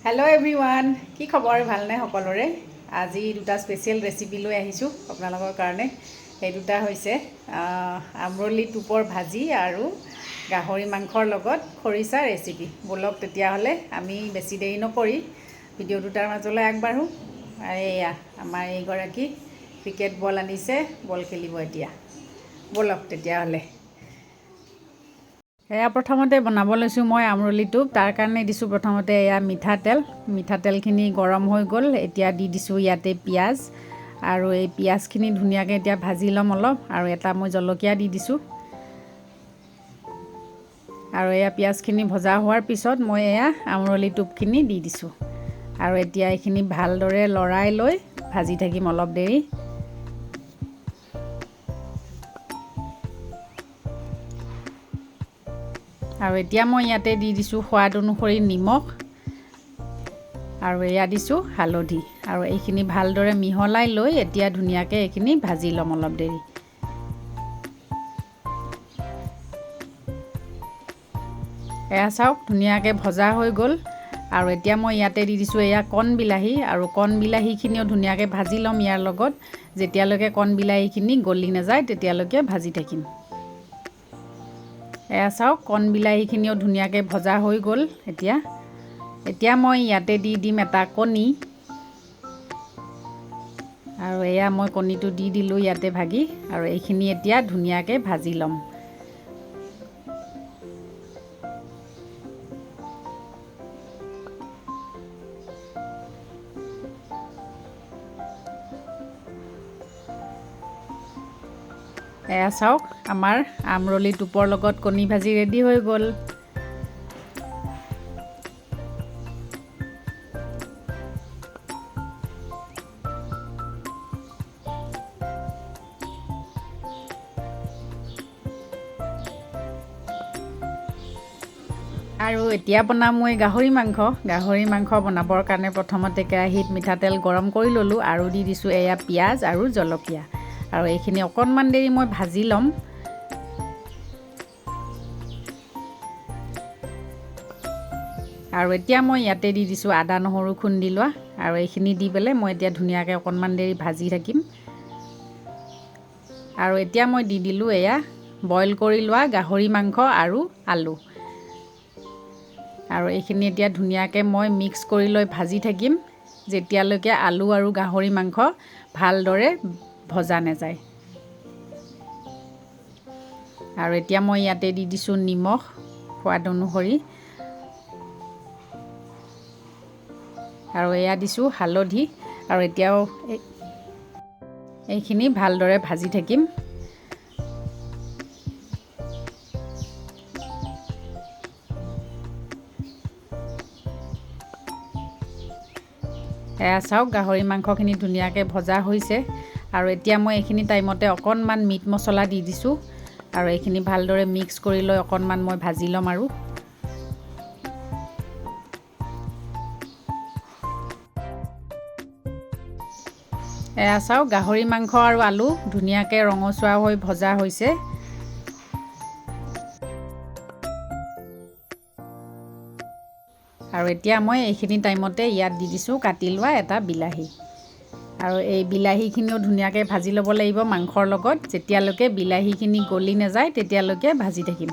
Hello' everyone, কি খবৰ? ভালনে সকলোৰে? আজি দুটা স্পেচিয়েল ৰেচিপি লৈ আহিছোঁ আপোনালোকৰ কাৰণে। সেই দুটা হৈছে আমৰলি টোপৰ ভাজি আৰু গাহৰি মাংসৰ লগত খৰিচা ৰেচিপি। ব'লক তেতিয়াহ'লে আমি বেছি দেৰি নকৰি ভিডিঅ' দুটাৰ মাজলৈ আগবাঢ়োঁ। এয়া আমাৰ এইগৰাকী ক্ৰিকেট বল আনিছে, বল খেলিব এতিয়া। ব'লক তেতিয়াহ'লে। এয়া প্ৰথমতে বনাব লৈছোঁ মই আমৰলি টোপ। তাৰ কাৰণে দিছোঁ প্ৰথমতে এয়া মিঠাতেলখিনি গৰম হৈ গ'ল। এতিয়া দি দিছোঁ ইয়াতে পিঁয়াজ, আৰু এই পিঁয়াজখিনি ধুনীয়াকৈ এতিয়া ভাজি ল'ম অলপ। আৰু এটা মই জলকীয়া দি দিছোঁ। আৰু এয়া পিঁয়াজখিনি ভজা হোৱাৰ পিছত মই এয়া আমৰলি টোপখিনি দি দিছোঁ। আৰু এতিয়া এইখিনি ভালদৰে লৰাই লৈ ভাজি থাকিম অলপ দেৰি। আৰু এতিয়া মই ইয়াতে দি দিছোঁ সোৱাদ অনুসৰি নিমখ, আৰু এয়া দিছোঁ হালধি। আৰু এইখিনি ভালদৰে মিহলাই লৈ এতিয়া ধুনীয়াকৈ এইখিনি ভাজি ল'ম অলপ দেৰি। এয়া চাওক ধুনীয়াকৈ ভজা হৈ গ'ল। আৰু এতিয়া মই ইয়াতে দি দিছোঁ এয়া কণ বিলাহী, আৰু কণ বিলাহীখিনিও ধুনীয়াকৈ ভাজি ল'ম ইয়াৰ লগত। যেতিয়ালৈকে কণ বিলাহীখিনি গলি নাযায় তেতিয়ালৈকে ভাজি থাকিম। এয়া চাওক কণ বিলাহীখিনিও ধুনীয়াকৈ ভজা হৈ গ'ল। এতিয়া মই ইয়াতে দি দিম এটা কণী, আৰু এয়া মই কণীটো দি দিলোঁ ইয়াতে ভাগি। আৰু এইখিনি এতিয়া ধুনীয়াকৈ ভাজি ল'ম। এয়া চাওক আমাৰ আমৰলি টোপৰ লগত কণী ভাজি ৰেডি হৈ গ'ল। আৰু এতিয়া বনাম মই গাহৰি মাংস বনাবৰ কাৰণে প্ৰথমতে কেৰাহীত মিঠাতেল গৰম কৰি ল'লোঁ, আৰু দি দিছোঁ এয়া পিঁয়াজ আৰু জলকীয়া। আৰু এইখিনি অকণমান দেৰি মই ভাজি ল'ম। আৰু এতিয়া মই ইয়াতে দি দিছোঁ আদা নহৰু খুন্দি লোৱা। আৰু এইখিনি দি পেলাই মই এতিয়া ধুনীয়াকৈ অকণমান দেৰি ভাজি থাকিম। আৰু এতিয়া মই দি দিলোঁ এয়া বইল কৰি লোৱা গাহৰি মাংস আৰু আলু। আৰু এইখিনি এতিয়া ধুনীয়াকৈ মই মিক্স কৰি লৈ ভাজি থাকিম যেতিয়ালৈকে আলু আৰু গাহৰি মাংস ভালদৰে ভজা নাযায়। আৰু এতিয়া মই ইয়াতে দি দিছোঁ নিমখ সোৱাদ অনুসৰি, আৰু এয়া দিছোঁ হালধি। আৰু এতিয়াও এইখিনি ভালদৰে ভাজি থাকিম। এয়া চাওক গাহৰি মাংসখিনি ধুনীয়াকৈ ভজা হৈছে। আৰু এতিয়া মই এইখিনি টাইমতে অকণমান মিট মছলা দি দিছোঁ। আৰু এইখিনি ভালদৰে মিক্স কৰি লৈ অকণমান মই ভাজি ল'ম। আৰু এয়া চাওক গাহৰি মাংস আৰু আলু ধুনীয়াকৈ ৰঙচুৱা হৈ ভজা হৈছে। আৰু এতিয়া মই এইখিনি টাইমতে ইয়াত দি দিছোঁ কাটি লোৱা এটা বিলাহী। আৰু এই বিলাহীখিনিও ধুনীয়াকৈ ভাজি ল'ব লাগিব মাংসৰ লগত। যেতিয়ালৈকে বিলাহীখিনি গলি নাযায় তেতিয়ালৈকে ভাজি থাকিম।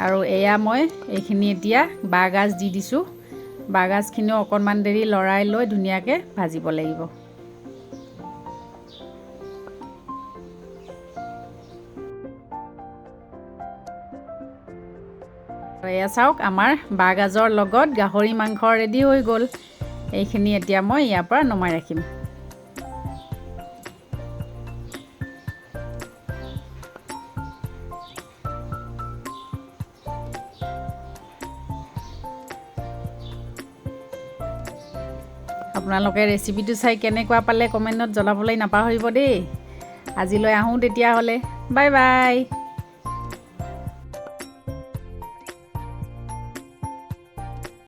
আৰু এয়া মই এইখিনি এতিয়া বাঁহগাজ দি দিছোঁ। বাঁহগাজখিনিও অকণমান দেৰি লৰাই লৈ ধুনীয়াকৈ ভাজিব লাগিব। এয়া চাওক আমাৰ বাঁহগাজৰ লগত গাহৰি মাংস ৰেডি হৈ গ'ল। এইখিনি এতিয়া মই ইয়াৰ পৰা নমাই ৰাখিম। আপোনালোকে ৰেচিপিটো চাই কেনেকুৱা পালে কমেণ্টত জনাবলৈ নাপাহৰিব দেই। আজিলৈ আহোঁ তেতিয়াহ'লে, বাই বাই।